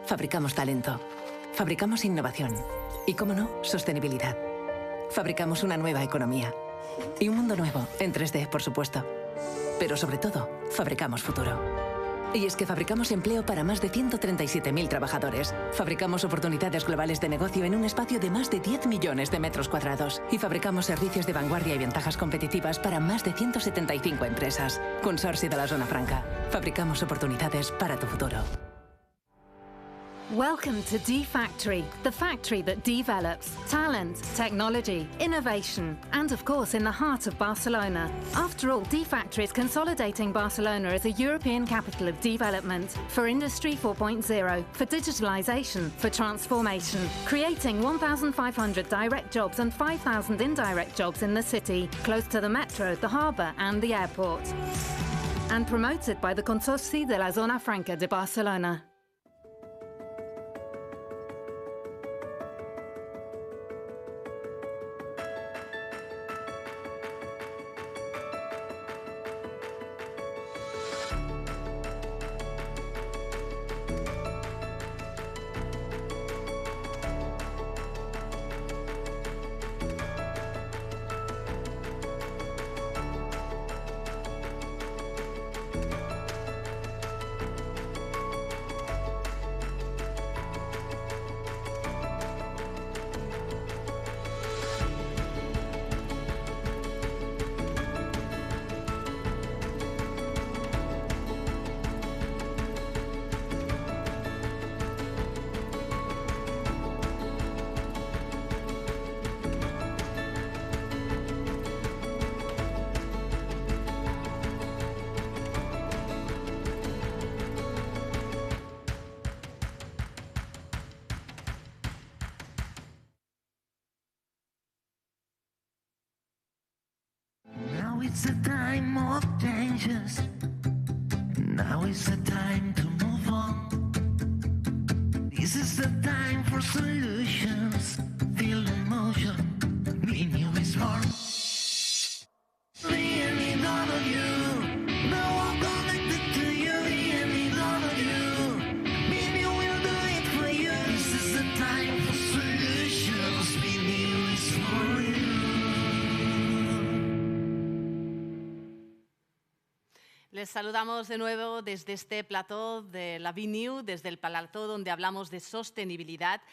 Fabricamos talento. Fabricamos innovación. Y, cómo no, sostenibilidad. Fabricamos una nueva economía. Y un mundo nuevo, en 3D, por supuesto. Pero sobre todo, fabricamos futuro. Y es que fabricamos empleo para más de 137.000 trabajadores. Fabricamos oportunidades globales de negocio en un espacio de más de 10 millones de metros cuadrados. Y fabricamos servicios de vanguardia y ventajas competitivas para más de 175 empresas. Consorcio de la Zona Franca. Fabricamos oportunidades para tu futuro. Welcome to D-Factory, the factory that develops talent, technology, innovation, and of course in the heart of Barcelona. After all, D-Factory is consolidating Barcelona as a European capital of development for Industry 4.0, for digitalization, for transformation, creating 1,500 direct jobs and 5,000 indirect jobs in the city, close to the metro, the harbour and the airport. And promoted by the Consorci de la Zona Franca de Barcelona. Now it's a time of changes. Now is the time to move on. This is the time for solutions. Feel the motion. Be new is born. We need all of you. Now I'm connected to you. We need all of you. Be new will do it for you. This is the time for solutions. Be new is for you. Les saludamos de nuevo desde este plató de la BNew, desde el plató donde hablamos de sostenibilidad.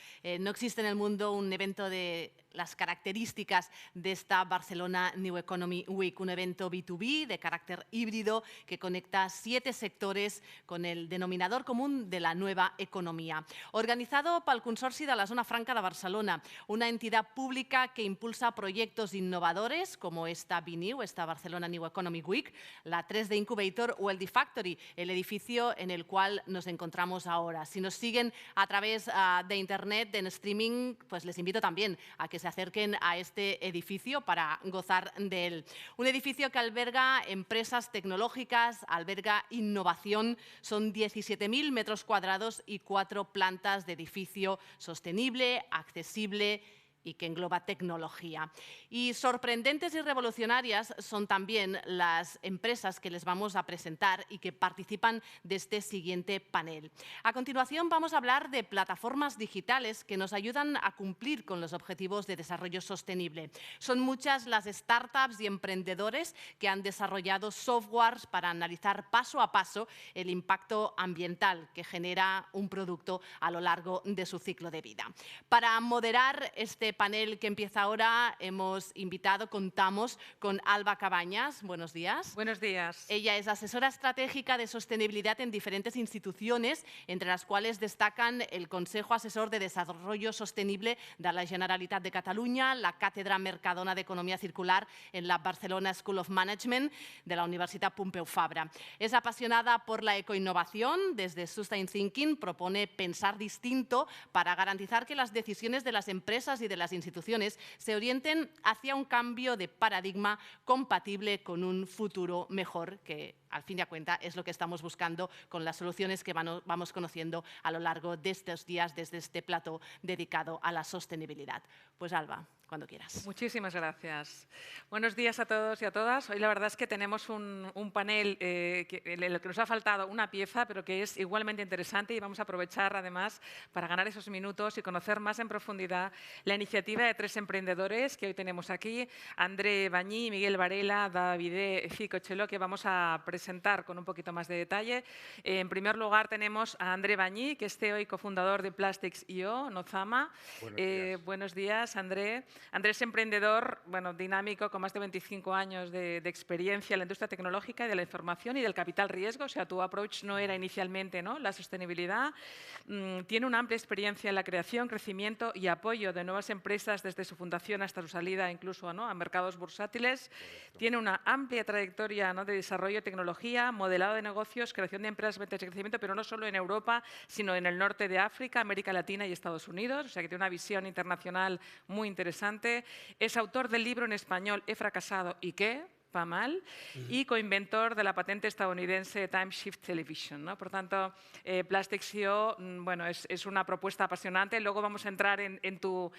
No existe en el mundo un evento de las características de esta Barcelona New Economy Week, un evento B2B de carácter híbrido que conecta 7 sectores con el denominador común de la nueva economía. Organizado pel Consorci de la Zona Franca de Barcelona, una entidad pública que impulsa proyectos innovadores como esta BNew, esta Barcelona New Economy Week, la 3D Incubator o el D-Factory, el edificio en el cual nos encontramos ahora. Si nos siguen a través de internet, en streaming, pues les invito también a que se acerquen a este edificio para gozar de él. Un edificio que alberga empresas tecnológicas, alberga innovación, son 17.000 metros cuadrados y 4 plantas de edificio sostenible, accesible y que engloba tecnología. Y sorprendentes y revolucionarias son también las empresas que les vamos a presentar y que participan de este siguiente panel. A continuación vamos a hablar de plataformas digitales que nos ayudan a cumplir con los objetivos de desarrollo sostenible. Son muchas las startups y emprendedores que han desarrollado softwares para analizar paso a paso el impacto ambiental que genera un producto a lo largo de su ciclo de vida. Para moderar este panel que empieza ahora contamos con Alba Cabañas. Buenos días. Buenos días. Ella es asesora estratégica de sostenibilidad en diferentes instituciones, entre las cuales destacan el Consejo Asesor de Desarrollo Sostenible de la Generalitat de Catalunya, la Cátedra Mercadona de Economía Circular en la Barcelona School of Management de la Universitat Pompeu Fabra. Es apasionada por la ecoinnovación. Desde Sustain Thinking propone pensar distinto para garantizar que las decisiones de las empresas y de las instituciones se orienten hacia un cambio de paradigma compatible con un futuro mejor, que al fin de cuentas es lo que estamos buscando con las soluciones que vamos conociendo a lo largo de estos días desde este plató dedicado a la sostenibilidad. Pues Alba, cuando quieras. Muchísimas gracias. Buenos días a todos y a todas. Hoy la verdad es que tenemos un panel en el que nos ha faltado una pieza, pero que es igualmente interesante, y vamos a aprovechar además para ganar esos minutos y conocer más en profundidad la iniciativa de 3 emprendedores que hoy tenemos aquí: André Bañí, Miguel Varela, Davide Ficochello, que vamos a presentar con un poquito más de detalle. En primer lugar tenemos a André Bañí, que es CEO y cofundador de Plastics.io, Nozama. Buenos días, André. André es emprendedor, dinámico, con más de 25 años de experiencia en la industria tecnológica y de la información y del capital riesgo. O sea, tu approach no era inicialmente, ¿no?, la sostenibilidad. Tiene una amplia experiencia en la creación, crecimiento y apoyo de nuevas empresas desde su fundación hasta su salida incluso, ¿no?, a mercados bursátiles. Correcto. Tiene una amplia trayectoria, ¿no?, de desarrollo de tecnología, modelado de negocios, creación de empresas, ventas de crecimiento, pero no solo en Europa, sino en el norte de África, América Latina y Estados Unidos. O sea, que tiene una visión internacional muy interesante. Es autor del libro en español He fracasado y qué, pa mal, y coinventor de la patente estadounidense Time Shift Television, ¿no? Por tanto, Plastics.io, es una propuesta apasionante. Luego vamos a entrar en tu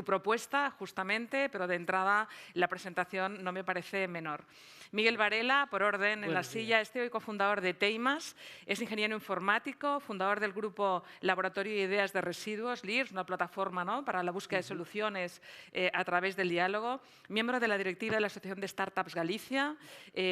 propuesta, justamente, pero de entrada la presentación no me parece menor. Miguel Varela, por orden en la silla, es CEO y cofundador de Teimas, es ingeniero informático, fundador del grupo Laboratorio de Ideas de Residuos, LIRS, una plataforma, ¿no?, para la búsqueda de soluciones a través del diálogo, miembro de la directiva de la Asociación de Startups Galicia,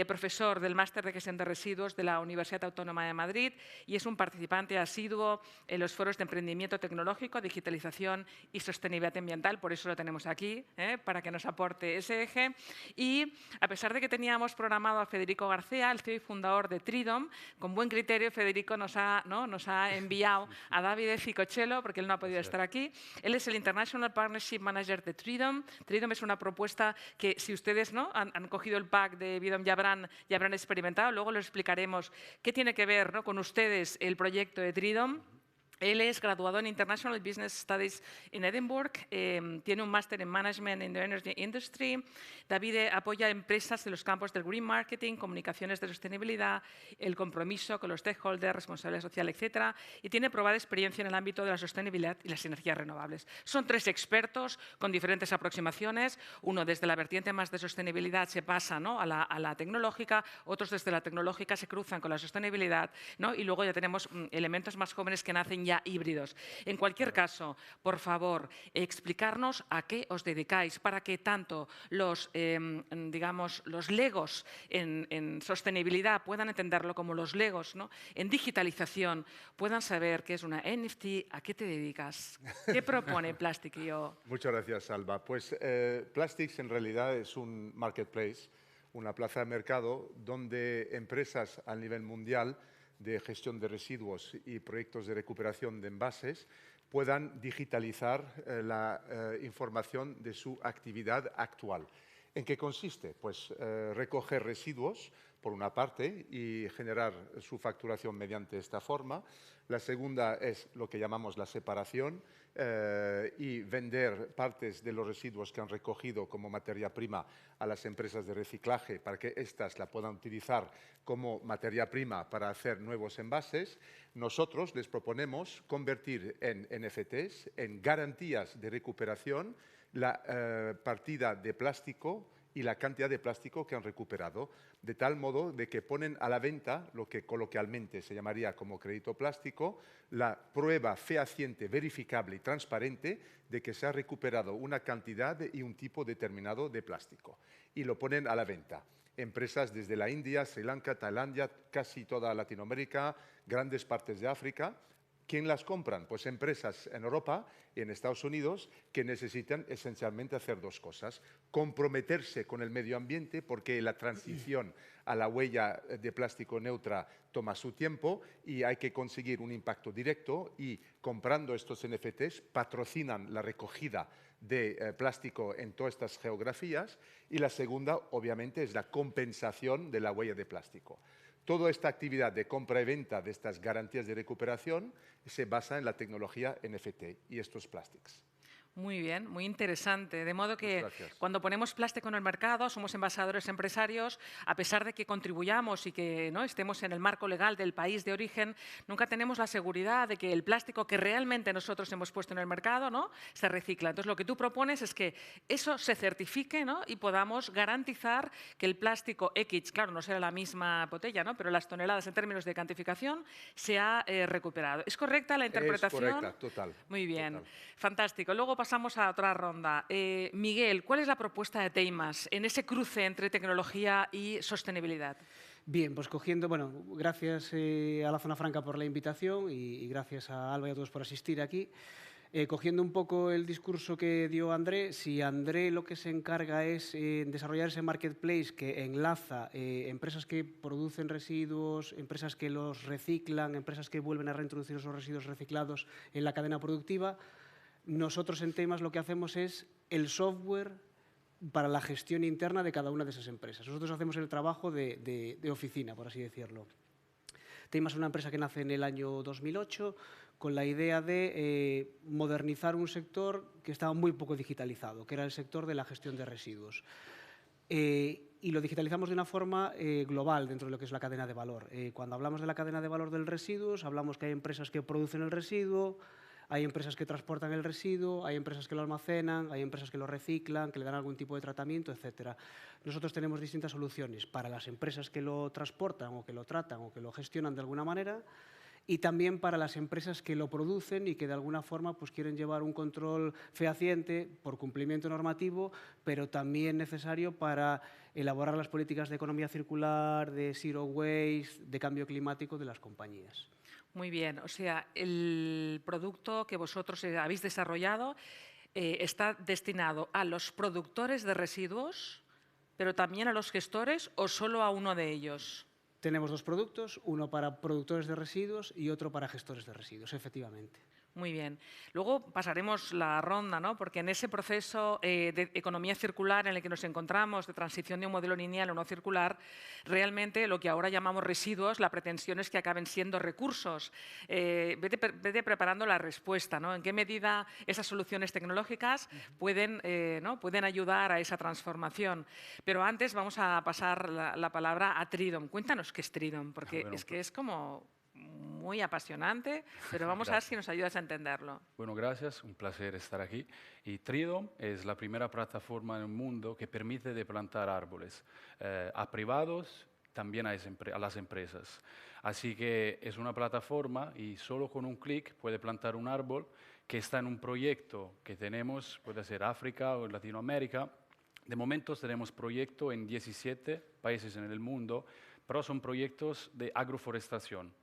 profesor del Máster de Gestión de Residuos de la Universidad Autónoma de Madrid, y es un participante asiduo en los foros de emprendimiento tecnológico, digitalización y sostenibilidad ambiental. Por eso lo tenemos aquí, para que nos aporte ese eje. Y a pesar de que teníamos programado a Federico García, el CEO y fundador de Tridom, con buen criterio Federico nos ha enviado a Davide Ficochello, porque él no ha podido estar aquí. Él es el International Partnership Manager de Tridom. Tridom es una propuesta que, si ustedes han cogido el pack de Bidom, ya habrán experimentado. Luego les explicaremos qué tiene que ver, ¿no?, con ustedes el proyecto de Tridom. Él es graduado en International Business Studies en Edinburgh, tiene un máster en Management in the Energy Industry. David apoya a empresas en los campos del Green Marketing, comunicaciones de sostenibilidad, el compromiso con los stakeholders, responsabilidad social, etc. Y tiene probada experiencia en el ámbito de la sostenibilidad y las energías renovables. Son 3 expertos con diferentes aproximaciones. Uno desde la vertiente más de sostenibilidad se pasa, ¿no?, a la tecnológica, otros desde la tecnológica se cruzan con la sostenibilidad, ¿no?, y luego ya tenemos elementos más jóvenes que nacen ya híbridos. En cualquier caso, por favor, explicarnos a qué os dedicáis para que tanto los legos en sostenibilidad puedan entenderlo, como los legos, ¿no?, en digitalización puedan saber qué es una NFT, a qué te dedicas, qué propone Plastics.io. Muchas gracias, Alba. Pues Plastics en realidad es un marketplace, una plaza de mercado donde empresas a nivel mundial de gestión de residuos y proyectos de recuperación de envases puedan digitalizar la información de su actividad actual. ¿En qué consiste? Pues recoger residuos, por una parte, y generar su facturación mediante esta forma. La segunda es lo que llamamos la separación, y vender partes de los residuos que han recogido como materia prima a las empresas de reciclaje para que éstas la puedan utilizar como materia prima para hacer nuevos envases. Nosotros les proponemos convertir en NFTs, en garantías de recuperación, la partida de plástico y la cantidad de plástico que han recuperado, de tal modo de que ponen a la venta lo que coloquialmente se llamaría como crédito plástico, la prueba fehaciente, verificable y transparente de que se ha recuperado una cantidad y un tipo determinado de plástico. Y lo ponen a la venta. Empresas desde la India, Sri Lanka, Tailandia, casi toda Latinoamérica, grandes partes de África. ¿Quién las compran? Pues empresas en Europa y en Estados Unidos que necesitan esencialmente hacer 2 cosas. Comprometerse con el medio ambiente, porque la transición a la huella de plástico neutra toma su tiempo y hay que conseguir un impacto directo, y comprando estos NFTs patrocinan la recogida de plástico en todas estas geografías. Y la segunda, obviamente, es la compensación de la huella de plástico. Toda esta actividad de compra y venta de estas garantías de recuperación se basa en la tecnología NFT y estos Plastics. Muy bien, muy interesante. De modo que cuando ponemos plástico en el mercado, somos envasadores empresarios, a pesar de que contribuyamos y que ¿no? estemos en el marco legal del país de origen, nunca tenemos la seguridad de que el plástico que realmente nosotros hemos puesto en el mercado ¿no? se recicla. Entonces, lo que tú propones es que eso se certifique ¿no? y podamos garantizar que el plástico X, claro, no será la misma botella, ¿no? pero las toneladas en términos de cuantificación se ha recuperado. ¿Es correcta la interpretación? Es correcta, total. Muy bien, total. Fantástico. Luego pasamos a otra ronda. Miguel, ¿cuál es la propuesta de Teimas en ese cruce entre tecnología y sostenibilidad? Bien, pues cogiendo, bueno, gracias a la Zona Franca por la invitación y gracias a Alba y a todos por asistir aquí. Cogiendo un poco el discurso que dio André, si André lo que se encarga es desarrollar ese marketplace que enlaza empresas que producen residuos, empresas que los reciclan, empresas que vuelven a reintroducir esos residuos reciclados en la cadena productiva, nosotros en Teimas lo que hacemos es el software para la gestión interna de cada una de esas empresas. Nosotros hacemos el trabajo de oficina, por así decirlo. Teimas es una empresa que nace en el año 2008 con la idea de modernizar un sector que estaba muy poco digitalizado, que era el sector de la gestión de residuos. Y lo digitalizamos de una forma global dentro de lo que es la cadena de valor. Cuando hablamos de la cadena de valor del residuos, hablamos que hay empresas que producen el residuo, hay empresas que transportan el residuo, hay empresas que lo almacenan, hay empresas que lo reciclan, que le dan algún tipo de tratamiento, etc. Nosotros tenemos distintas soluciones para las empresas que lo transportan o que lo tratan o que lo gestionan de alguna manera y también para las empresas que lo producen y que de alguna forma pues, quieren llevar un control fehaciente por cumplimiento normativo, pero también necesario para elaborar las políticas de economía circular, de zero waste, de cambio climático de las compañías. Muy bien, o sea, el producto que vosotros habéis desarrollado está destinado a los productores de residuos, pero también a los gestores o solo a uno de ellos. Tenemos dos productos, uno para productores de residuos y otro para gestores de residuos, efectivamente. Muy bien. Luego pasaremos la ronda, ¿no? Porque en ese proceso de economía circular en el que nos encontramos, de transición de un modelo lineal a uno circular, realmente lo que ahora llamamos residuos, la pretensión es que acaben siendo recursos. Vete preparando la respuesta, ¿no? ¿En qué medida esas soluciones tecnológicas pueden, ¿no? pueden ayudar a esa transformación? Pero antes vamos a pasar la palabra a Tridom. Cuéntanos qué es Tridom, porque es que es como muy apasionante, pero vamos a ver si nos ayudas a entenderlo. Bueno, gracias, un placer estar aquí. Y Tridom es la primera plataforma en el mundo que permite de plantar árboles a privados, también a las empresas. Así que es una plataforma y solo con un clic puede plantar un árbol que está en un proyecto que tenemos, puede ser África o Latinoamérica. De momento tenemos proyectos en 17 países en el mundo, pero son proyectos de agroforestación.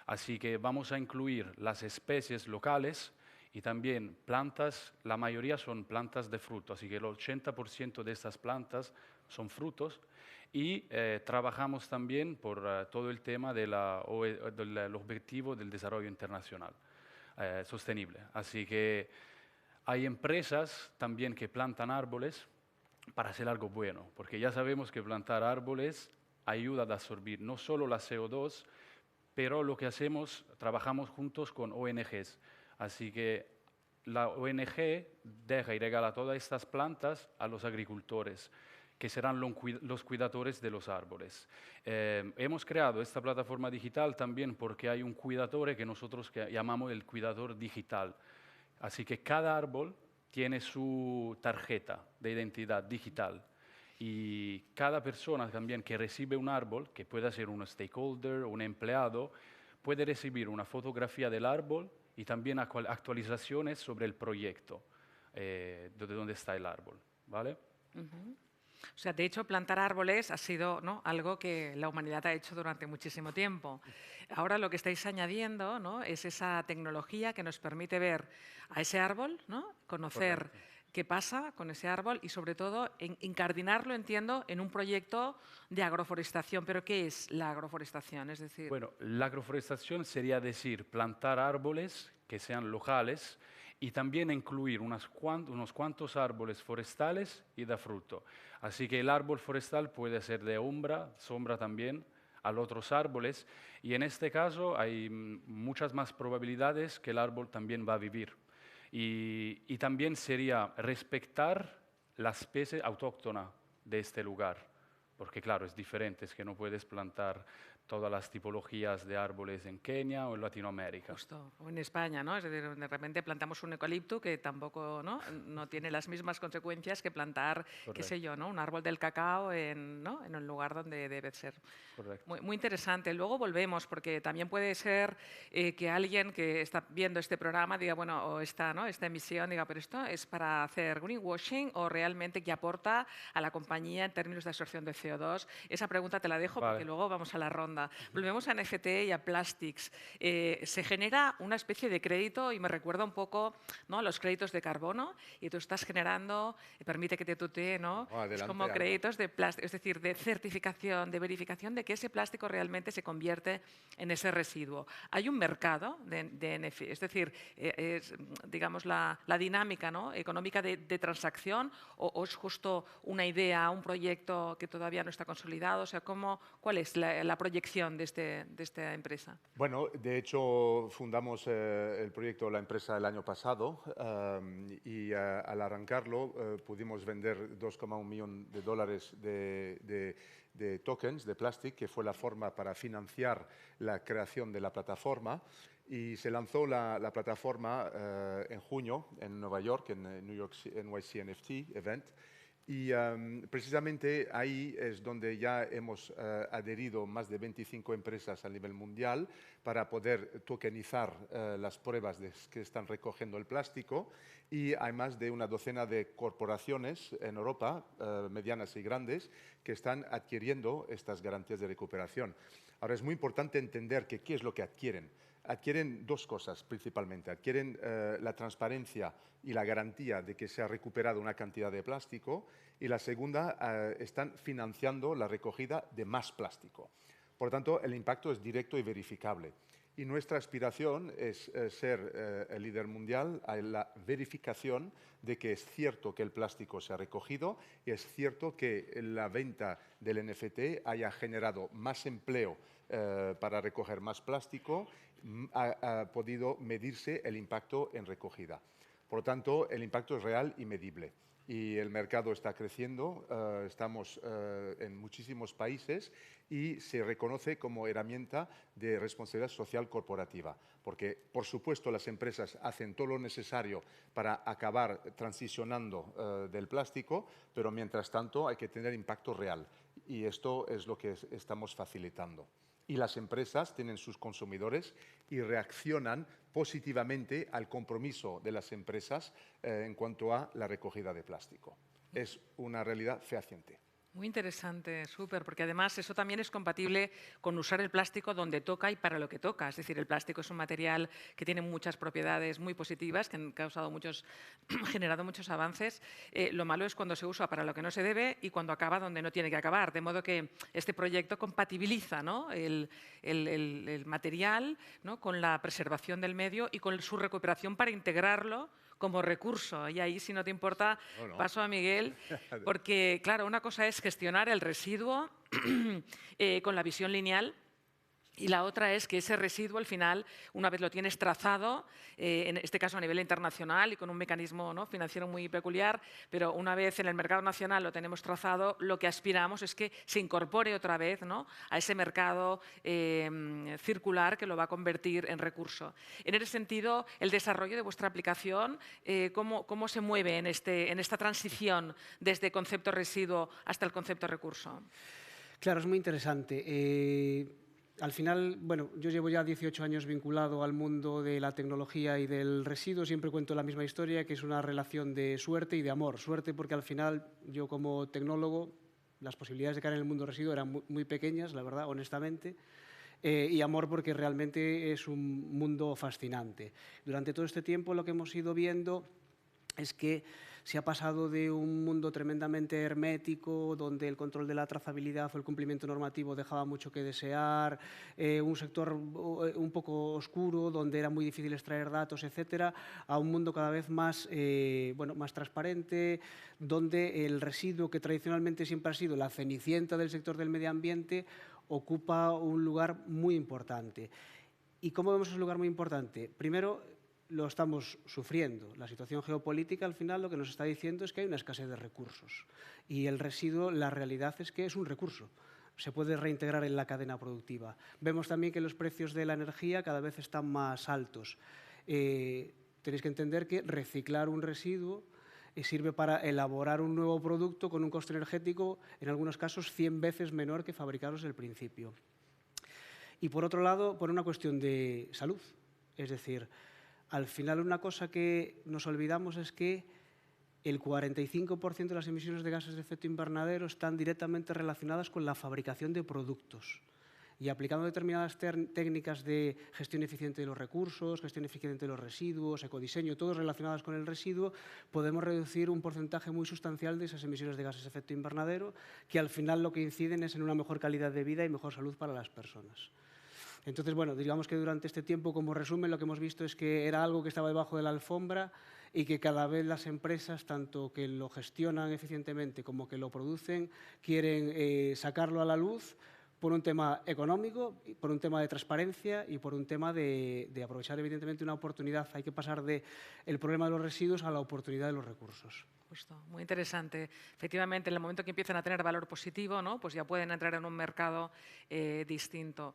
Así que vamos a incluir las especies locales y también plantas, la mayoría son plantas de fruto, así que el 80% de estas plantas son frutos y trabajamos también por todo el tema del objetivo del desarrollo internacional sostenible. Así que hay empresas también que plantan árboles para hacer algo bueno, porque ya sabemos que plantar árboles ayuda a absorber no solo la CO2, pero lo que hacemos, trabajamos juntos con ONGs. Así que la ONG deja y regala todas estas plantas a los agricultores, que serán los cuidadores de los árboles. Hemos creado esta plataforma digital también porque hay un cuidador que nosotros llamamos el cuidador digital. Así que cada árbol tiene su tarjeta de identidad digital. Y cada persona también que recibe un árbol, que puede ser un stakeholder o un empleado, puede recibir una fotografía del árbol y también actualizaciones sobre el proyecto, de dónde está el árbol, ¿vale? O sea, de hecho, plantar árboles ha sido, ¿no?, algo que la humanidad ha hecho durante muchísimo tiempo. Ahora lo que estáis añadiendo, ¿no?, es esa tecnología que nos permite ver a ese árbol, ¿no?, conocer Correcto. qué pasa con ese árbol y, sobre todo, incardinarlo, entiendo, en un proyecto de agroforestación. ¿Pero qué es la agroforestación? Es decir, Bueno, la agroforestación sería decir plantar árboles que sean locales y también incluir unos cuantos árboles forestales y de fruto. Así que el árbol forestal puede ser de sombra también a los otros árboles y en este caso hay muchas más probabilidades que el árbol también va a vivir. Y también sería respetar la especie autóctona de este lugar, porque claro, es diferente, es que no puedes plantar todas las tipologías de árboles en Kenia o en Latinoamérica. Justo, o en España, ¿no? Es decir, de repente plantamos un eucalipto que tampoco no tiene las mismas consecuencias que plantar, qué sé yo, ¿no? Un árbol del cacao ¿no? en el lugar donde debe ser. Correcto. Muy interesante. Luego volvemos, porque también puede ser que alguien que está viendo este programa diga, bueno, o esta emisión, diga, pero esto es para hacer greenwashing o realmente que aporta a la compañía en términos de absorción de CO2. Esa pregunta te la dejo porque luego vamos a la ronda. Volvemos a NFT y a Plastics. Se genera una especie de crédito y me recuerda un poco, ¿no?, a los créditos de carbono, y tú estás generando, permite que te tutee, ¿no? Es como créditos de plástico, es decir, de certificación, de verificación de que ese plástico realmente se convierte en ese residuo. Hay un mercado de NFT, es decir, es, digamos, la dinámica, ¿no?, económica de transacción, o es justo una idea, un proyecto que todavía no está consolidado. O sea, ¿cuál es la proyección de esta empresa? Bueno, de hecho, fundamos el proyecto, la empresa, el año pasado y al arrancarlo pudimos vender $2,1 millones de tokens de Plastic, que fue la forma para financiar la creación de la plataforma. Y se lanzó la plataforma en junio en Nueva York, en New York NYC NFT Event. Y precisamente ahí es donde ya hemos adherido más de 25 empresas a nivel mundial para poder tokenizar las pruebas que están recogiendo el plástico, y hay más de una docena de corporaciones en Europa, medianas y grandes, que están adquiriendo estas garantías de recuperación. Ahora, es muy importante entender que qué es lo que adquieren. Adquieren dos cosas principalmente. Adquieren la transparencia y la garantía de que se ha recuperado una cantidad de plástico, y la segunda, están financiando la recogida de más plástico. Por lo tanto, el impacto es directo y verificable. Y nuestra aspiración es ser el líder mundial en la verificación de que es cierto que el plástico se ha recogido, y es cierto que la venta del NFT haya generado más empleo para recoger más plástico. Ha podido medirse el impacto en recogida. Por lo tanto, el impacto es real y medible. Y el mercado está creciendo, estamos en muchísimos países, y se reconoce como herramienta de responsabilidad social corporativa. Porque, por supuesto, las empresas hacen todo lo necesario para acabar transicionando del plástico, pero mientras tanto hay que tener impacto real. Y esto es lo que estamos facilitando. Y las empresas tienen sus consumidores y reaccionan positivamente al compromiso de las empresas en cuanto a la recogida de plástico. Es una realidad fehaciente. Muy interesante, súper, porque además eso también es compatible con usar el plástico donde toca y para lo que toca. Es decir, el plástico es un material que tiene muchas propiedades muy positivas, que han generado muchos avances. Lo malo es cuando se usa para lo que no se debe y cuando acaba donde no tiene que acabar. De modo que este proyecto compatibiliza, ¿no?, el material, ¿no?, con la preservación del medio y con su recuperación para integrarlo como recurso. Y ahí, si no te importa, paso a Miguel, porque, claro, una cosa es gestionar el residuo con la visión lineal, y la otra es que ese residuo, al final, una vez lo tienes trazado, en este caso a nivel internacional y con un mecanismo, ¿no?, financiero muy peculiar, pero una vez en el mercado nacional lo tenemos trazado, lo que aspiramos es que se incorpore otra vez, ¿no?, a ese mercado circular que lo va a convertir en recurso. En ese sentido, el desarrollo de vuestra aplicación, ¿cómo se mueve en esta transición desde concepto residuo hasta el concepto recurso? Claro, es muy interesante. Al final, bueno, yo llevo ya 18 años vinculado al mundo de la tecnología y del residuo. Siempre cuento la misma historia, que es una relación de suerte y de amor. Suerte porque al final yo, como tecnólogo, las posibilidades de caer en el mundo residuo eran muy pequeñas, la verdad, honestamente. Y amor porque realmente es un mundo fascinante. Durante todo este tiempo lo que hemos ido viendo es que se ha pasado de un mundo tremendamente hermético, donde el control de la trazabilidad o el cumplimiento normativo dejaba mucho que desear, un sector un poco oscuro, donde era muy difícil extraer datos, etcétera, a un mundo cada vez más, más transparente, donde el residuo, que tradicionalmente siempre ha sido la cenicienta del sector del medio ambiente, ocupa un lugar muy importante. ¿Y cómo vemos ese lugar muy importante? Primero, lo estamos sufriendo. La situación geopolítica, al final, lo que nos está diciendo es que hay una escasez de recursos. Y el residuo, la realidad es que es un recurso. Se puede reintegrar en la cadena productiva. Vemos también que los precios de la energía cada vez están más altos. Tenéis que entender que reciclar un residuo sirve para elaborar un nuevo producto con un coste energético, en algunos casos, 100 veces menor que fabricarlos desde el principio. Y, por otro lado, por una cuestión de salud. Es decir, al final una cosa que nos olvidamos es que el 45% de las emisiones de gases de efecto invernadero están directamente relacionadas con la fabricación de productos. Y aplicando determinadas técnicas de gestión eficiente de los recursos, gestión eficiente de los residuos, ecodiseño, todos relacionados con el residuo, podemos reducir un porcentaje muy sustancial de esas emisiones de gases de efecto invernadero, que al final lo que inciden es en una mejor calidad de vida y mejor salud para las personas. Entonces, bueno, digamos que durante este tiempo, como resumen, lo que hemos visto es que era algo que estaba debajo de la alfombra y que cada vez las empresas, tanto que lo gestionan eficientemente como que lo producen, quieren sacarlo a la luz por un tema económico, por un tema de transparencia y por un tema de aprovechar, evidentemente, una oportunidad. Hay que pasar del problema de los residuos a la oportunidad de los recursos. Justo, muy interesante. Efectivamente, en el momento que empiezan a tener valor positivo, ¿no? Pues ya pueden entrar en un mercado distinto.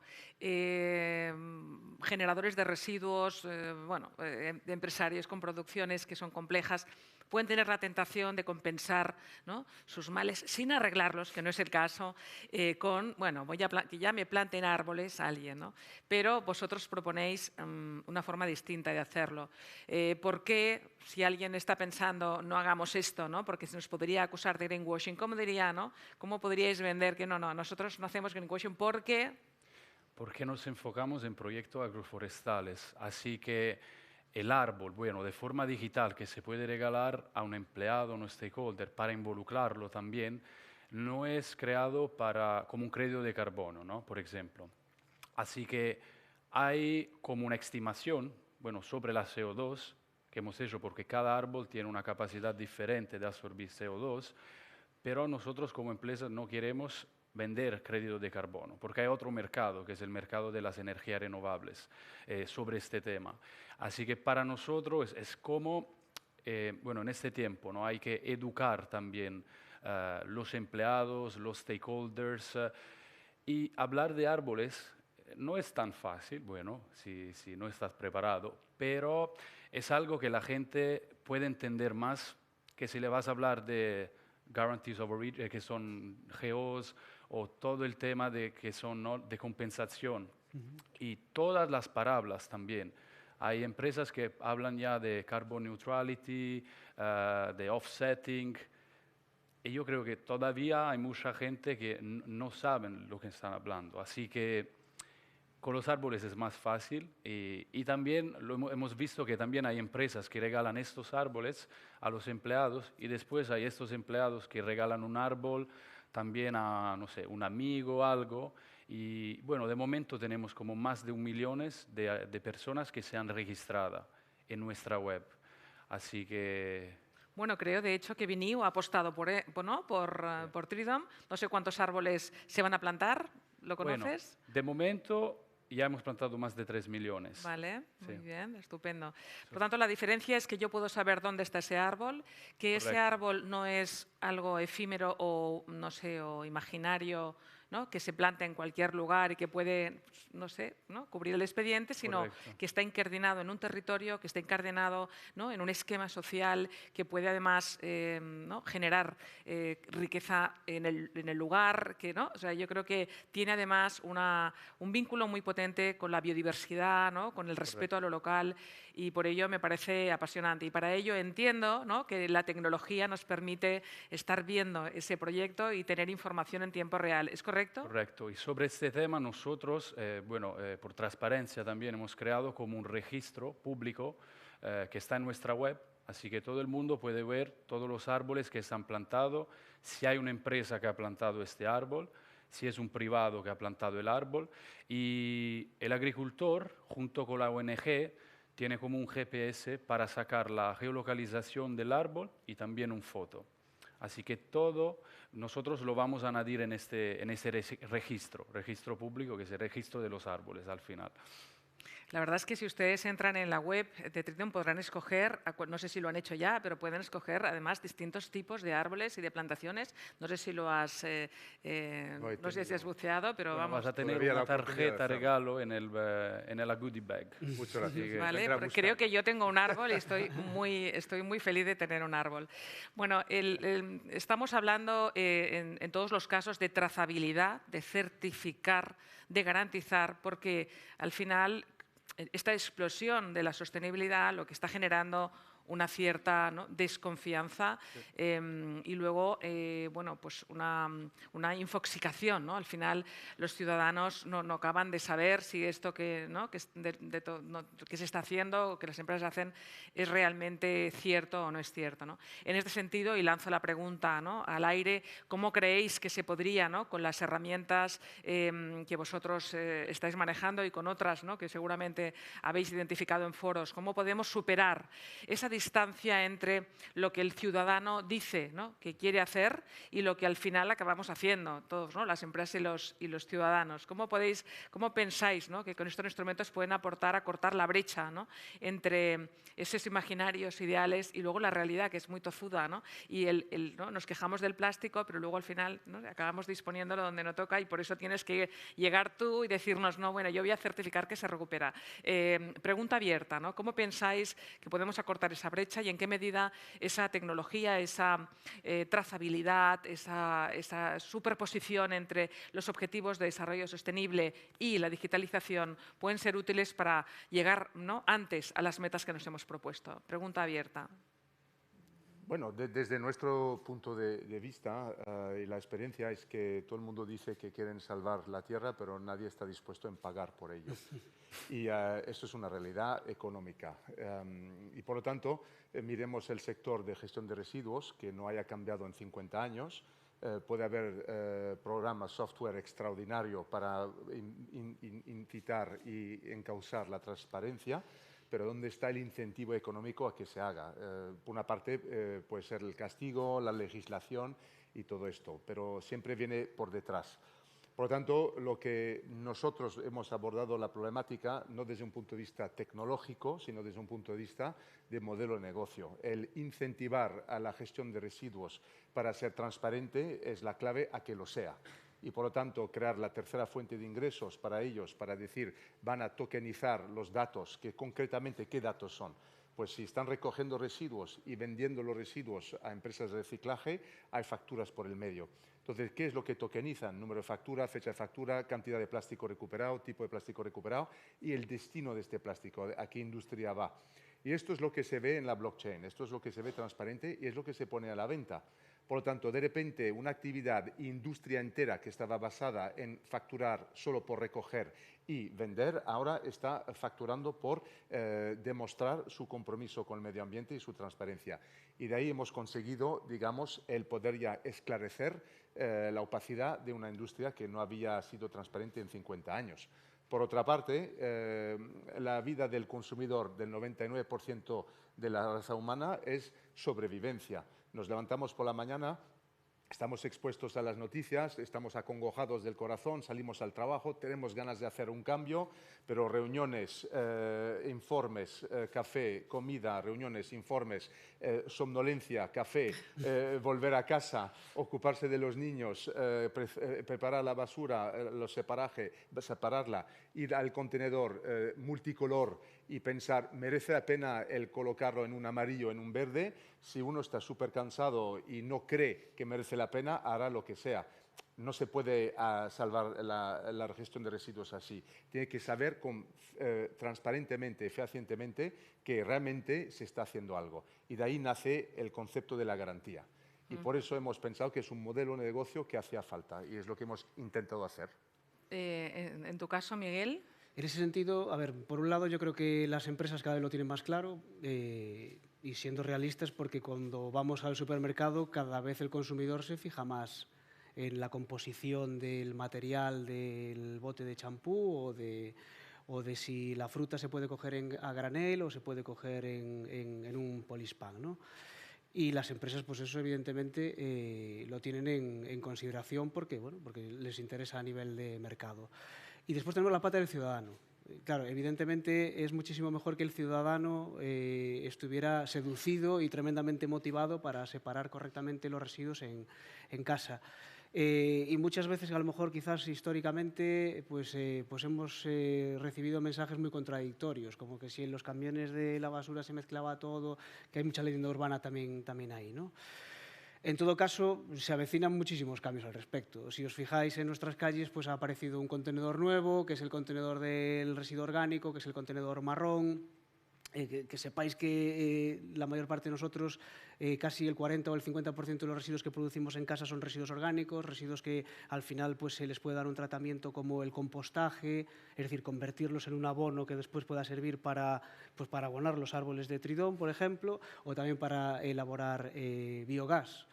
Generadores de residuos, empresarios con producciones que son complejas, pueden tener la tentación de compensar, ¿no?, sus males sin arreglarlos, que no es el caso, con, bueno, que ya me planten árboles a alguien, ¿no? Pero vosotros proponéis una forma distinta de hacerlo. ¿Por qué, si alguien está pensando, no hagamos esto, ¿no?, porque se nos podría acusar de greenwashing? ¿Cómo diría, no? ¿Cómo podríais vender que no, nosotros no hacemos greenwashing porque nos enfocamos en proyectos agroforestales, así que el árbol, bueno, de forma digital, que se puede regalar a un empleado, a un stakeholder, para involucrarlo también, no es creado como un crédito de carbono, ¿no?, por ejemplo. Así que hay como una estimación, bueno, sobre la CO2 que hemos hecho, porque cada árbol tiene una capacidad diferente de absorbir CO2, pero nosotros como empresa no queremos vender crédito de carbono, porque hay otro mercado, que es el mercado de las energías renovables, sobre este tema. Así que para nosotros es como, bueno, en este tiempo, ¿no?, hay que educar también los empleados, los stakeholders, y hablar de árboles no es tan fácil, bueno, si no estás preparado, pero es algo que la gente puede entender más que si le vas a hablar de guarantees of origin, que son GOs, o todo el tema que son, ¿no?, de compensación. Y todas las palabras también. Hay empresas que hablan ya de carbon neutrality, de offsetting, y yo creo que todavía hay mucha gente que no saben lo que están hablando. Así que con los árboles es más fácil, y también hemos visto que también hay empresas que regalan estos árboles a los empleados, y después hay estos empleados que regalan un árbol también a, no sé, un amigo o algo. Y bueno, de momento tenemos como más de 1 millón de personas que se han registrado en nuestra web. Así que... Bueno, creo de hecho que Viniu ha apostado por Tridom. No sé cuántos árboles se van a plantar. ¿Lo conoces? Bueno, de momento ya hemos plantado más de 3 millones. Vale, muy bien, estupendo. Por tanto, la diferencia es que yo puedo saber dónde está ese árbol, que ese árbol no es algo efímero o, no sé, o imaginario, ¿no?, que se planta en cualquier lugar y que puede, no sé, ¿no?, cubrir el expediente, sino que está incardinado en un territorio, que está incardinado, ¿no?, en un esquema social, que puede además ¿no?, generar riqueza en el lugar, ¿no? O sea, yo creo que tiene además un vínculo muy potente con la biodiversidad, ¿no?, con el respeto a lo local, y por ello me parece apasionante. Y para ello entiendo, ¿no?, que la tecnología nos permite estar viendo ese proyecto y tener información en tiempo real. ¿Es correcto? Correcto. Y sobre este tema nosotros, por transparencia también hemos creado como un registro público que está en nuestra web, así que todo el mundo puede ver todos los árboles que se han plantado, si hay una empresa que ha plantado este árbol, si es un privado que ha plantado el árbol, y el agricultor, junto con la ONG, tiene como un GPS para sacar la geolocalización del árbol y también una foto. Así que todo nosotros lo vamos a añadir en ese registro público, que es el registro de los árboles al final. La verdad es que si ustedes entran en la web de Tridium podrán escoger, no sé si lo han hecho ya, pero pueden escoger además distintos tipos de árboles y de plantaciones. No sé si lo has, no sé si has buceado, pero Bueno, vamos. vas a tener todavía la una oportunidad de tarjeta hacerlo. regalo en la goodie bag. Muchas gracias. Vale, Vendrá a porque buscar. creo que yo tengo un árbol y estoy muy feliz de tener un árbol. Bueno, estamos hablando en todos los casos de trazabilidad, de certificar, de garantizar, porque al final esta explosión de la sostenibilidad lo que está generando una cierta, ¿no?, desconfianza y luego bueno, pues una infoxicación, ¿no? Al final los ciudadanos no acaban de saber si esto que, ¿no?, que se está haciendo o que las empresas hacen es realmente cierto o no es cierto, ¿no? En este sentido, y lanzo la pregunta, ¿no?, al aire, ¿cómo creéis que se podría, ¿no?, con las herramientas que vosotros estáis manejando y con otras, ¿no?, que seguramente habéis identificado en foros, cómo podemos superar esa distancia entre lo que el ciudadano dice, ¿no?, que quiere hacer y lo que al final acabamos haciendo todos, ¿no?, las empresas y los ciudadanos? ¿Cómo pensáis, ¿no?, que con estos instrumentos pueden aportar a cortar la brecha, ¿no?, entre esos imaginarios ideales y luego la realidad, que es muy tozuda, ¿no? Y ¿no?, nos quejamos del plástico, pero luego al final, ¿no?, acabamos disponiéndolo donde no toca y por eso tienes que llegar tú y decirnos, no, bueno, yo voy a certificar que se recupera. Pregunta abierta, ¿no? ¿Cómo pensáis que podemos acortar esa brecha y en qué medida esa tecnología, esa trazabilidad, esa superposición entre los objetivos de desarrollo sostenible y la digitalización pueden ser útiles para llegar, ¿no?, antes a las metas que nos hemos propuesto? Pregunta abierta. Bueno, desde nuestro punto de vista y la experiencia es que todo el mundo dice que quieren salvar la Tierra, pero nadie está dispuesto a pagar por ello. Y esto es una realidad económica. Y por lo tanto, miremos el sector de gestión de residuos, que no haya cambiado en 50 años. Puede haber programas, software extraordinario para incitar y encauzar la transparencia, pero ¿dónde está el incentivo económico a que se haga? Por una parte puede ser el castigo, la legislación y todo esto, pero siempre viene por detrás. Por lo tanto, lo que nosotros hemos abordado la problemática no desde un punto de vista tecnológico, sino desde un punto de vista de modelo de negocio. El incentivar a la gestión de residuos para ser transparente es la clave a que lo sea. Y, por lo tanto, crear la tercera fuente de ingresos para ellos, para decir, van a tokenizar los datos, que concretamente, ¿qué datos son? Pues si están recogiendo residuos y vendiendo los residuos a empresas de reciclaje, hay facturas por el medio. Entonces, ¿qué es lo que tokenizan? Número de factura, fecha de factura, cantidad de plástico recuperado, tipo de plástico recuperado y el destino de este plástico, a qué industria va. Y esto es lo que se ve en la blockchain, esto es lo que se ve transparente y es lo que se pone a la venta. Por lo tanto, de repente, una actividad, industria entera que estaba basada en facturar solo por recoger y vender, ahora está facturando por demostrar su compromiso con el medio ambiente y su transparencia. Y de ahí hemos conseguido, digamos, el poder ya esclarecer la opacidad de una industria que no había sido transparente en 50 años. Por otra parte, la vida del consumidor, del 99% de la raza humana, es sobrevivencia. Nos levantamos por la mañana, estamos expuestos a las noticias, estamos acongojados del corazón, salimos al trabajo, tenemos ganas de hacer un cambio, pero reuniones, informes, café, comida, reuniones, informes, somnolencia, café, volver a casa, ocuparse de los niños, preparar la basura, separarla, ir al contenedor multicolor y pensar, ¿merece la pena el colocarlo en un amarillo, en un verde? Si uno está súper cansado y no cree que merece la pena, hará lo que sea. No se puede salvar la gestión de residuos así. Tiene que saber transparentemente, fehacientemente, que realmente se está haciendo algo. Y de ahí nace el concepto de la garantía. Y por eso hemos pensado que es un modelo de negocio que hacía falta y es lo que hemos intentado hacer. En tu caso, Miguel. En ese sentido, a ver, por un lado yo creo que las empresas cada vez lo tienen más claro y siendo realistas, porque cuando vamos al supermercado cada vez el consumidor se fija más en la composición del material del bote de champú o de si la fruta se puede coger a granel o se puede coger en un polispán, ¿no? Y las empresas, pues eso evidentemente lo tienen en consideración porque les interesa a nivel de mercado. Y después tenemos la pata del ciudadano. Claro, evidentemente es muchísimo mejor que el ciudadano estuviera seducido y tremendamente motivado para separar correctamente los residuos en casa. Y muchas veces, a lo mejor, quizás históricamente, pues hemos recibido mensajes muy contradictorios, como que si en los camiones de la basura se mezclaba todo, que hay mucha leyenda urbana también ahí, ¿no? En todo caso, se avecinan muchísimos cambios al respecto. Si os fijáis en nuestras calles, pues ha aparecido un contenedor nuevo, que es el contenedor del residuo orgánico, que es el contenedor marrón. Que sepáis que la mayor parte de nosotros, casi el 40 o el 50% de los residuos que producimos en casa son residuos orgánicos, residuos que al final pues, se les puede dar un tratamiento como el compostaje, es decir, convertirlos en un abono que después pueda servir para abonar los árboles de Tridón, por ejemplo, o también para elaborar biogás.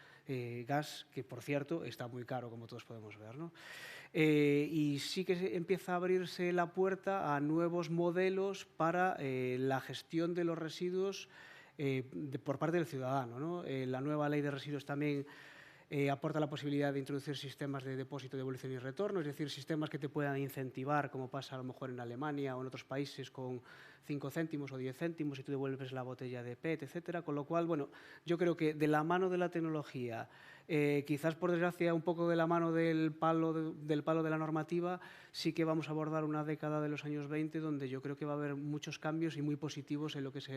Gas que, por cierto, está muy caro, como todos podemos ver, ¿no? Y sí que empieza a abrirse la puerta a nuevos modelos para la gestión de los residuos por parte del ciudadano, ¿no? La nueva ley de residuos también aporta la posibilidad de introducir sistemas de depósito, devolución y retorno, es decir, sistemas que te puedan incentivar, como pasa a lo mejor en Alemania o en otros países, con 5 céntimos o 10 céntimos y tú devuelves la botella de PET, etcétera. Con lo cual, bueno, yo creo que de la mano de la tecnología, quizás por desgracia un poco de la mano del palo de la normativa, sí que vamos a abordar una década de los años 20 donde yo creo que va a haber muchos cambios y muy positivos en lo que es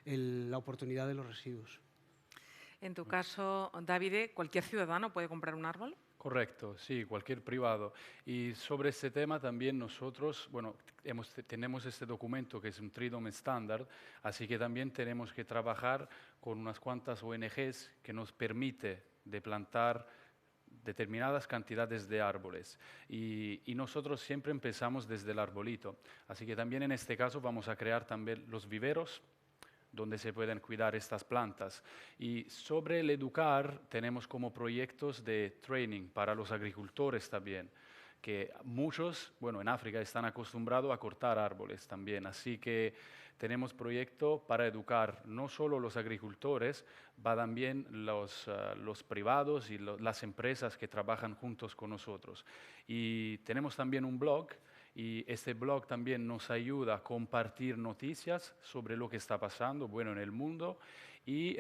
la oportunidad de los residuos. En tu caso, Davide, ¿cualquier ciudadano puede comprar un árbol? Correcto, sí, cualquier privado. Y sobre este tema también nosotros, bueno, tenemos este documento que es un Tridom estándar, así que también tenemos que trabajar con unas cuantas ONGs que nos permite de plantar determinadas cantidades de árboles y nosotros siempre empezamos desde el arbolito. Así que también en este caso vamos a crear también los viveros donde se pueden cuidar estas plantas. Y sobre el educar, tenemos como proyectos de training para los agricultores también, que muchos, bueno, en África están acostumbrados a cortar árboles también, así que tenemos proyectos para educar no solo los agricultores, va también los privados y las empresas que trabajan juntos con nosotros. Y tenemos también un blog, y este blog también nos ayuda a compartir noticias sobre lo que está pasando, bueno, en el mundo y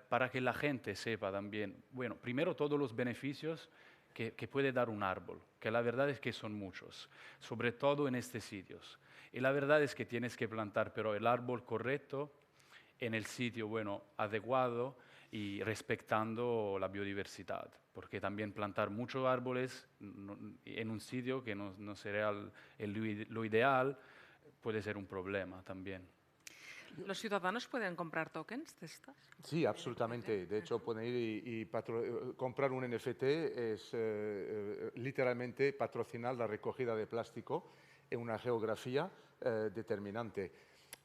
para que la gente sepa también, bueno, primero todos los beneficios que puede dar un árbol, que la verdad es que son muchos, sobre todo en estos sitios. Y la verdad es que tienes que plantar, pero el árbol correcto en el sitio, bueno, adecuado y respetando la biodiversidad, porque también plantar muchos árboles en un sitio que no será lo ideal puede ser un problema también. ¿Los ciudadanos pueden comprar tokens de estas? Sí, absolutamente. De hecho, pueden ir y comprar un NFT es literalmente patrocinar la recogida de plástico en una geografía determinante.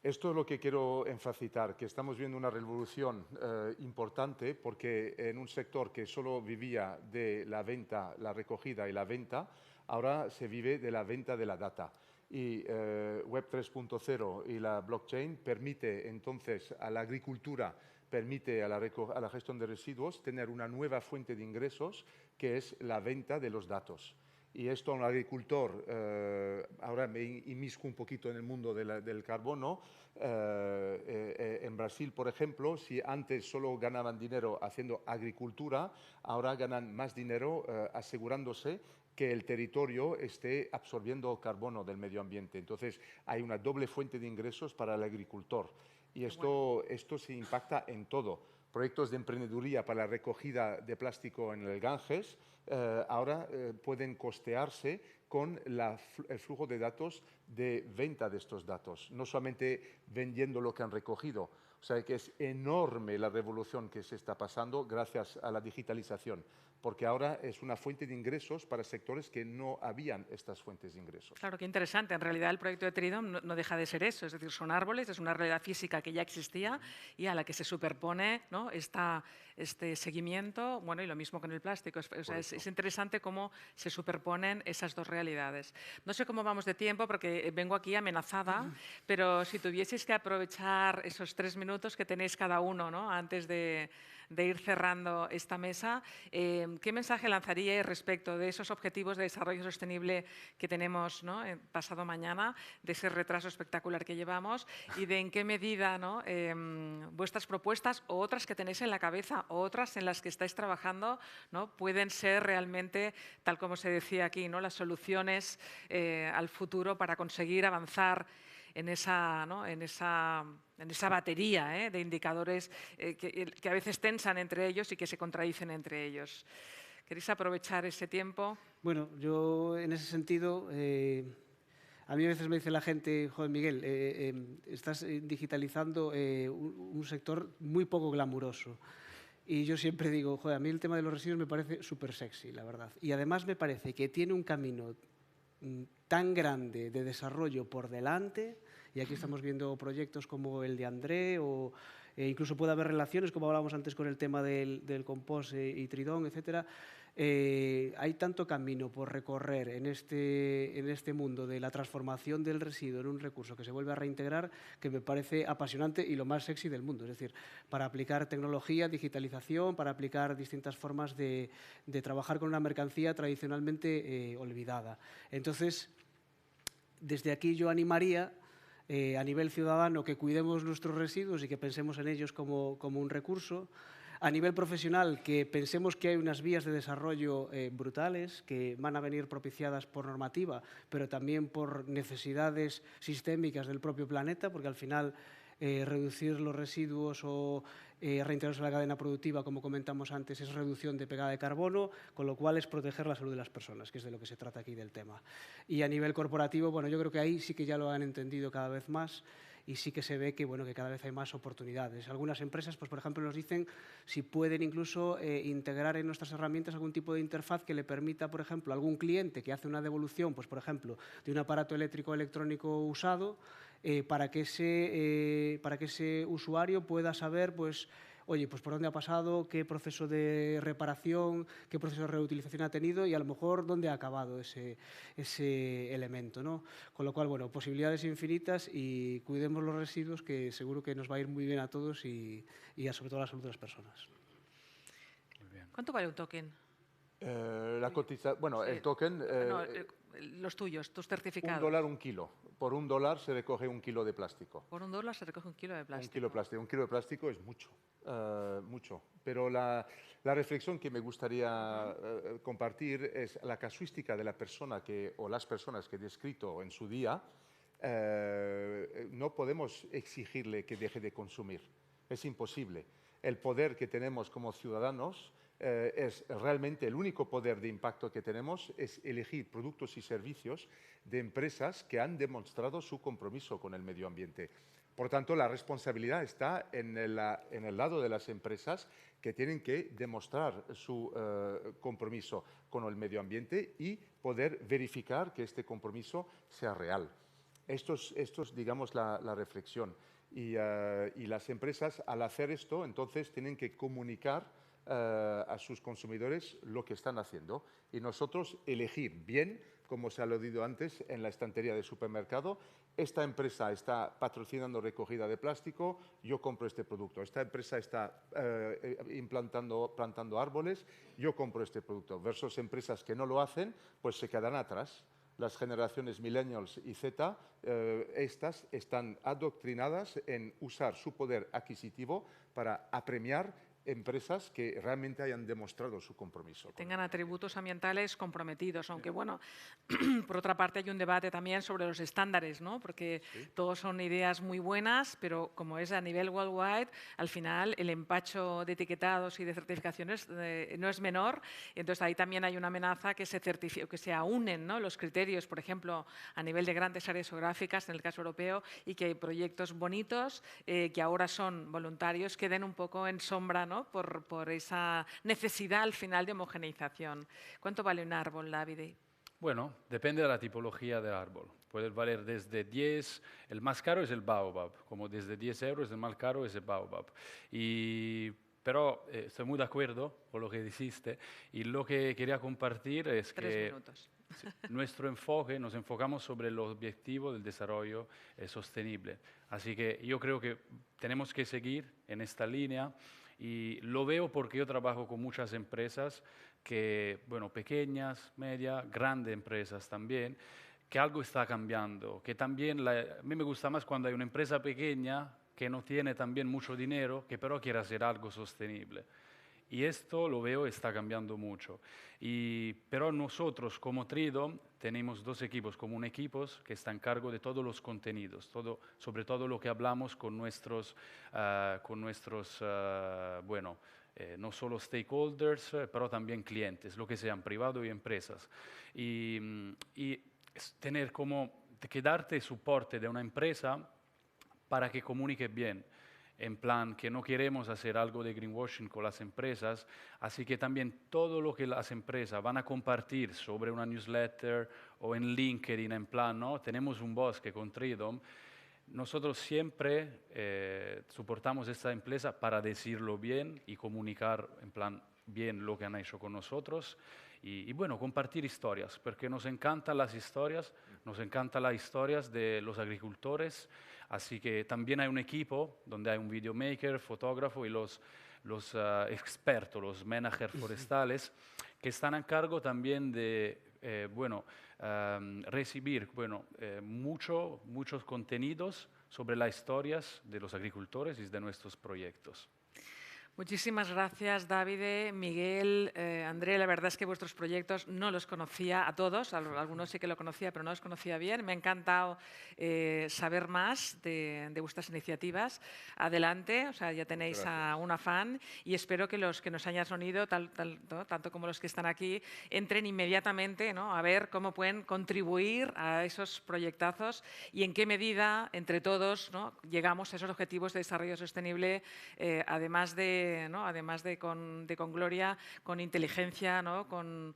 Esto es lo que quiero enfatizar, que estamos viendo una revolución importante porque en un sector que solo vivía de la venta, la recogida y la venta, ahora se vive de la venta de la data. Y Web 3.0 y la blockchain permite entonces a la agricultura, permite a la gestión de residuos tener una nueva fuente de ingresos que es la venta de los datos. Y esto a un agricultor, ahora me inmisco un poquito en el mundo del carbono, en Brasil, por ejemplo, si antes solo ganaban dinero haciendo agricultura, ahora ganan más dinero asegurándose que el territorio esté absorbiendo carbono del medio ambiente. Entonces, hay una doble fuente de ingresos para el agricultor. Y esto se impacta en todo. Proyectos de emprendeduría para la recogida de plástico en el Ganges ahora pueden costearse con el flujo de datos de venta de estos datos, no solamente vendiendo lo que han recogido. O sea, que es enorme la revolución que se está pasando gracias a la digitalización, porque ahora es una fuente de ingresos para sectores que no habían estas fuentes de ingresos. Claro, qué interesante. En realidad el proyecto de Tridom no deja de ser eso, es decir, son árboles, es una realidad física que ya existía y a la que se superpone, ¿no?, este seguimiento, bueno, y lo mismo con el plástico. Es interesante cómo se superponen esas dos realidades. No sé cómo vamos de tiempo porque vengo aquí amenazada, pero si tuvieseis que aprovechar esos 3 minutos minutos que tenéis cada uno, ¿no? Antes de ir cerrando esta mesa, ¿qué mensaje lanzaríais respecto de esos objetivos de desarrollo sostenible que tenemos, ¿no? Pasado mañana, de ese retraso espectacular que llevamos y de en qué medida, ¿no? Vuestras propuestas o otras que tenéis en la cabeza o otras en las que estáis trabajando, ¿no? Pueden ser realmente, tal como se decía aquí, ¿no? Las soluciones al futuro para conseguir avanzar en esa, ¿no? en esa batería de indicadores que a veces tensan entre ellos y que se contradicen entre ellos. ¿Queréis aprovechar ese tiempo? Bueno, yo en ese sentido, a mí a veces me dice la gente, joder, Miguel, estás digitalizando un sector muy poco glamuroso. Y yo siempre digo, joder, a mí el tema de los residuos me parece súper sexy, la verdad. Y además me parece que tiene un camino tan grande de desarrollo por delante, y aquí estamos viendo proyectos como el de André, o incluso puede haber relaciones, como hablábamos antes con el tema del compost y Tridón, etcétera. Hay tanto camino por recorrer en este mundo de la transformación del residuo en un recurso que se vuelve a reintegrar, que me parece apasionante y lo más sexy del mundo. Es decir, para aplicar tecnología, digitalización, para aplicar distintas formas de trabajar con una mercancía tradicionalmente olvidada. Entonces, desde aquí yo animaría a nivel ciudadano que cuidemos nuestros residuos y que pensemos en ellos como un recurso. A nivel profesional, que pensemos que hay unas vías de desarrollo brutales que van a venir propiciadas por normativa, pero también por necesidades sistémicas del propio planeta, porque al final reducir los residuos o reintegrarse en la cadena productiva, como comentamos antes, es reducción de pegada de carbono, con lo cual es proteger la salud de las personas, que es de lo que se trata aquí del tema. Y a nivel corporativo, bueno, yo creo que ahí sí que ya lo han entendido cada vez más. Y sí que se ve que, bueno, que cada vez hay más oportunidades. Algunas empresas, pues, por ejemplo, nos dicen si pueden incluso integrar en nuestras herramientas algún tipo de interfaz que le permita, por ejemplo, a algún cliente que hace una devolución, pues, por ejemplo, de un aparato eléctrico o electrónico usado, para que ese usuario pueda saber, pues, oye, pues por dónde ha pasado, qué proceso de reparación, qué proceso de reutilización ha tenido y a lo mejor dónde ha acabado ese elemento, ¿no? Con lo cual, bueno, posibilidades infinitas y cuidemos los residuos, que seguro que nos va a ir muy bien a todos y sobre todo a la salud de las personas. Muy bien. ¿Cuánto vale un token? La cotización, bueno, sí. El token... los tuyos, tus certificados. $1 un kilo. Por $1 se recoge 1 kilo de plástico. Por $1 se recoge 1 kilo de plástico. 1 kilo de plástico. 1 kilo de plástico es mucho, mucho. Pero la reflexión que me gustaría compartir es la casuística de la persona o las personas que he descrito en su día. No podemos exigirle que deje de consumir. Es imposible. El poder que tenemos como ciudadanos es realmente el único poder de impacto que tenemos, es elegir productos y servicios de empresas que han demostrado su compromiso con el medio ambiente. Por tanto, la responsabilidad está en el lado de las empresas que tienen que demostrar su compromiso con el medio ambiente y poder verificar que este compromiso sea real. Esto es digamos, la reflexión. Y las empresas, al hacer esto, entonces tienen que comunicar a sus consumidores lo que están haciendo y nosotros elegir bien, como se ha aludido antes, en la estantería del supermercado. Esta empresa está patrocinando recogida de plástico, yo compro este producto. Esta empresa está plantando árboles, yo compro este producto. Versus empresas que no lo hacen, pues se quedan atrás. Las generaciones millennials y Z, estas están adoctrinadas en usar su poder adquisitivo para apremiar empresas que realmente hayan demostrado su compromiso. Tengan atributos ambientales comprometidos, aunque bueno, por otra parte hay un debate también sobre los estándares, ¿no? Porque sí, todos son ideas muy buenas, pero como es a nivel worldwide, al final el empacho de etiquetados y de certificaciones no es menor, y entonces ahí también hay una amenaza que se aúnen, ¿no?, los criterios, por ejemplo, a nivel de grandes áreas geográficas, en el caso europeo, y que hay proyectos bonitos que ahora son voluntarios, queden un poco en sombra, ¿no?, por esa necesidad al final de homogeneización. ¿Cuánto vale un árbol, Davide? Bueno, depende de la tipología del árbol. Puede valer desde 10, el más caro es el baobab, como desde 10 euros el más caro es el baobab. Y Pero estoy muy de acuerdo con lo que dijiste y lo que quería compartir es 3 minutos. Nuestro enfoque, nos enfocamos sobre los objetivos del desarrollo sostenible. Así que yo creo que tenemos que seguir en esta línea y lo veo porque yo trabajo con muchas empresas que, bueno, pequeñas, medias, grandes empresas también, que algo está cambiando, que también a mí me gusta más cuando hay una empresa pequeña que no tiene también mucho dinero, que pero quiere hacer algo sostenible. Y esto lo veo está cambiando mucho. Pero nosotros como Tridom tenemos 2 equipos, como un equipo que está en cargo de todos los contenidos, sobre todo lo que hablamos con nuestros no solo stakeholders, pero también clientes, lo que sean privados y empresas. Y tener como que darte soporte de una empresa para que comunique bien. En plan, que no queremos hacer algo de greenwashing con las empresas, así que también todo lo que las empresas van a compartir sobre una newsletter o en LinkedIn, en plan, ¿no? Tenemos un bosque con Tridom, nosotros siempre soportamos esta empresa para decirlo bien y comunicar en plan bien lo que han hecho con nosotros y bueno, compartir historias, porque nos encantan las historias, nos encantan las historias de los agricultores. Así que también hay un equipo donde hay un videomaker, fotógrafo y los expertos, los managers forestales, que están a cargo también de recibir muchos contenidos sobre las historias de los agricultores y de nuestros proyectos. Muchísimas gracias, Davide, Miguel, André. La verdad es que vuestros proyectos no los conocía a todos, algunos sí que lo conocía, pero no los conocía bien. Me ha encantado saber más de vuestras iniciativas. Adelante, o sea, ya tenéis a una fan y espero que los que nos hayan unido, tanto como los que están aquí, entren inmediatamente, ¿no?, a ver cómo pueden contribuir a esos proyectazos y en qué medida, entre todos, ¿no?, llegamos a esos objetivos de desarrollo sostenible, además de con gloria, con inteligencia, ¿no?, con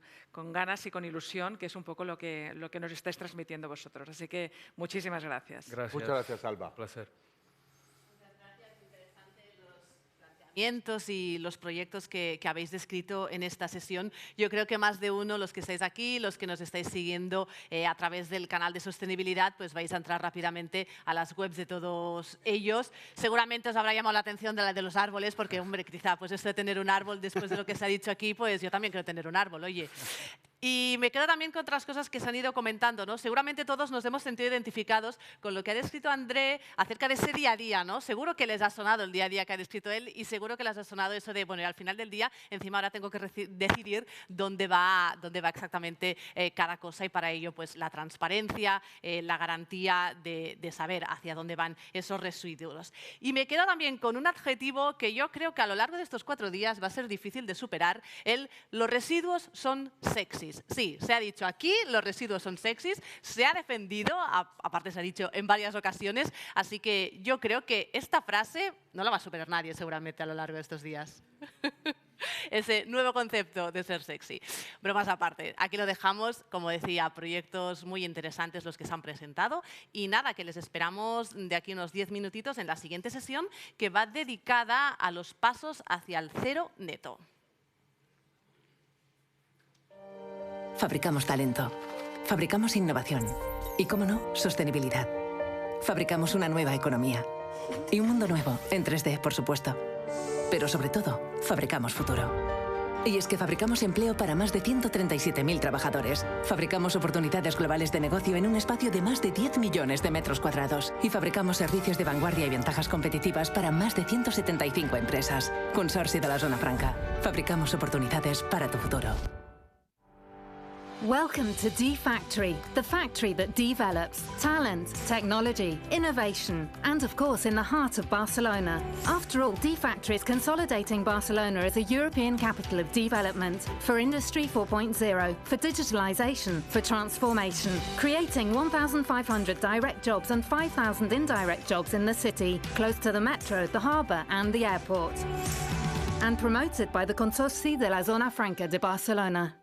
ganas y con ilusión, que es un poco lo que nos estáis transmitiendo vosotros. Así que muchísimas gracias. Muchas gracias, Alba. Un placer. Y los proyectos que habéis descrito en esta sesión. Yo creo que más de uno, los que estáis aquí, los que nos estáis siguiendo a través del canal de sostenibilidad, pues vais a entrar rápidamente a las webs de todos ellos. Seguramente os habrá llamado la atención de la de los árboles, porque, hombre, quizá pues esto de tener un árbol, después de lo que se ha dicho aquí, pues yo también quiero tener un árbol, oye. Y me quedo también con otras cosas que se han ido comentando, ¿no? Seguramente todos nos hemos sentido identificados con lo que ha descrito André acerca de ese día a día, ¿no? Seguro que les ha sonado el día a día que ha descrito él y seguro que les ha sonado eso de, bueno, y al final del día, encima ahora tengo que decidir dónde va exactamente cada cosa y para ello, pues, la transparencia, la garantía de saber hacia dónde van esos residuos. Y me quedo también con un adjetivo que yo creo que a lo largo de estos 4 días va a ser difícil de superar, los residuos son sexys. Sí, se ha dicho aquí, los residuos son sexys, se ha defendido, aparte se ha dicho en varias ocasiones, así que yo creo que esta frase no la va a superar nadie seguramente a lo largo de estos días. Ese nuevo concepto de ser sexy. Bromas aparte, aquí lo dejamos, como decía, proyectos muy interesantes los que se han presentado y nada, que les esperamos de aquí unos 10 minutitos en la siguiente sesión que va dedicada a los pasos hacia el cero neto. Fabricamos talento, fabricamos innovación y, cómo no, sostenibilidad. Fabricamos una nueva economía y un mundo nuevo, en 3D, por supuesto. Pero sobre todo, fabricamos futuro. Y es que fabricamos empleo para más de 137.000 trabajadores. Fabricamos oportunidades globales de negocio en un espacio de más de 10 millones de metros cuadrados. Y fabricamos servicios de vanguardia y ventajas competitivas para más de 175 empresas. Consorcio de la Zona Franca. Fabricamos oportunidades para tu futuro. Welcome to D-Factory, the factory that develops talent, technology, innovation, and of course in the heart of Barcelona. After all, D-Factory is consolidating Barcelona as a European capital of development for Industry 4.0, for digitalization, for transformation, creating 1,500 direct jobs and 5,000 indirect jobs in the city, close to the metro, the harbour and the airport. And promoted by the Consorci de la Zona Franca de Barcelona.